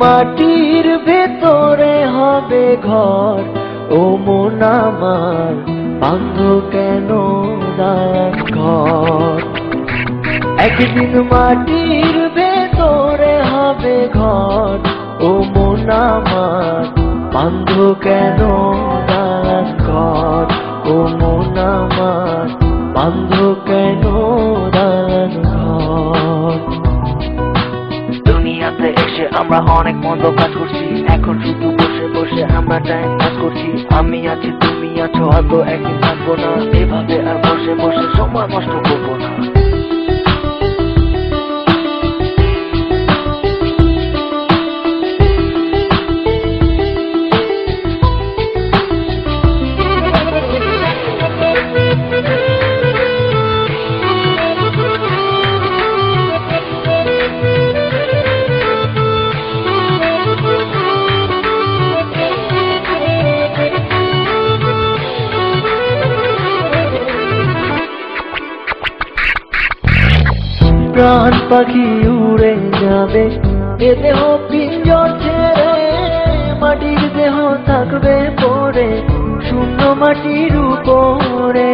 মাটির ভেতরে হবে ঘর, ও মন আমার বাঁধ কেন দালান ঘর। একদিন মাটির ভেতরে হবে ঘর, ও মন আমার বাঁধ কেন দালান ঘর, ও মন আমার বাঁধ কেন দালান ঘর। দুনিয়াতে এসে আমরা অনেক মন্দ কাজ করছি, এখন শুধু বসে বসে আমরা টাইম পাস করছি। আমি আছি তুমি আছো, হয়তো একদিন থাকবো না, এভাবে আর বসে বসে সময় নষ্ট করবো না। প্রাণ পাখি উড়ে যাবে এ দেহ পিঞ্জর ছেড়ে, মাটির দেহ থাকবে পড়ে শূন্য মাটির উপরে।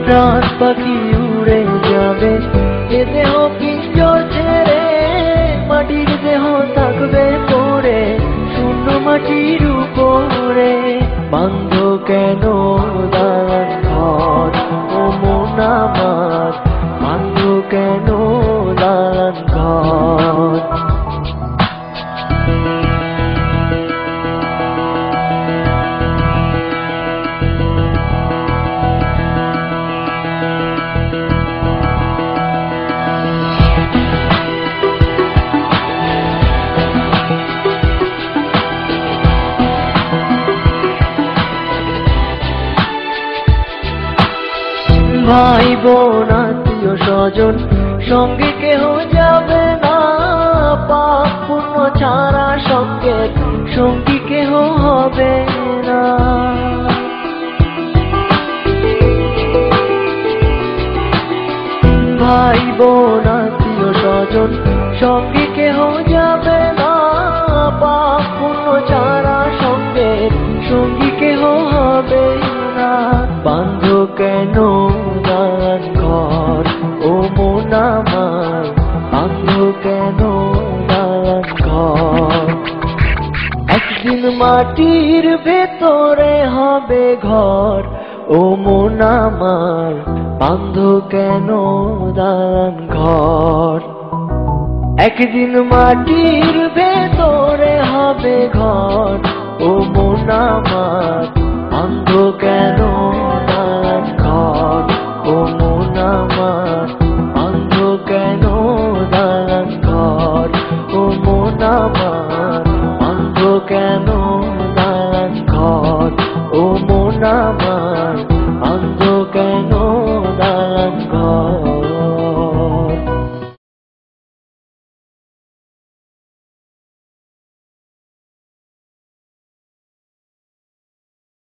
প্রাণ পাখি উড়ে যাবে এ দেহ পিঞ্জর ছেড়ে, মাটির দেহ থাকবে পড়ে শূন্য মাটির উপরে। বাঁধ কেন দালান ঘর, ও মন আমার বাঁধ কেন দালান ঘর। ভাই বোন আত্মীয় স্বজন সঙ্গে কেহ যাবে না, পাপ পুণ্য ছাড়া সঙ্গের সঙ্গী কেহ হবে না। ভাই বোন আত্মীয় স্বজন সঙ্গে কেহ যাবে না, পাপ পুণ্য ছাড়া সঙ্গের সঙ্গী কেহ হবে না। বাঁধ কেন দালান ঘর, ও মন আমার বাঁধ কেন দালান ঘর। একদিন মাটির ভেতরে হবে ঘর, ও মন আমার বাঁধ কেন দালান ঘর। একদিন মাটির ভেতরে হবে ঘর, ও মন আমার বাঁধ কেন দালান ঘর, ও মন আমার বাঁধ কেন দালান ঘর, ও মন আমার বাঁধ কেন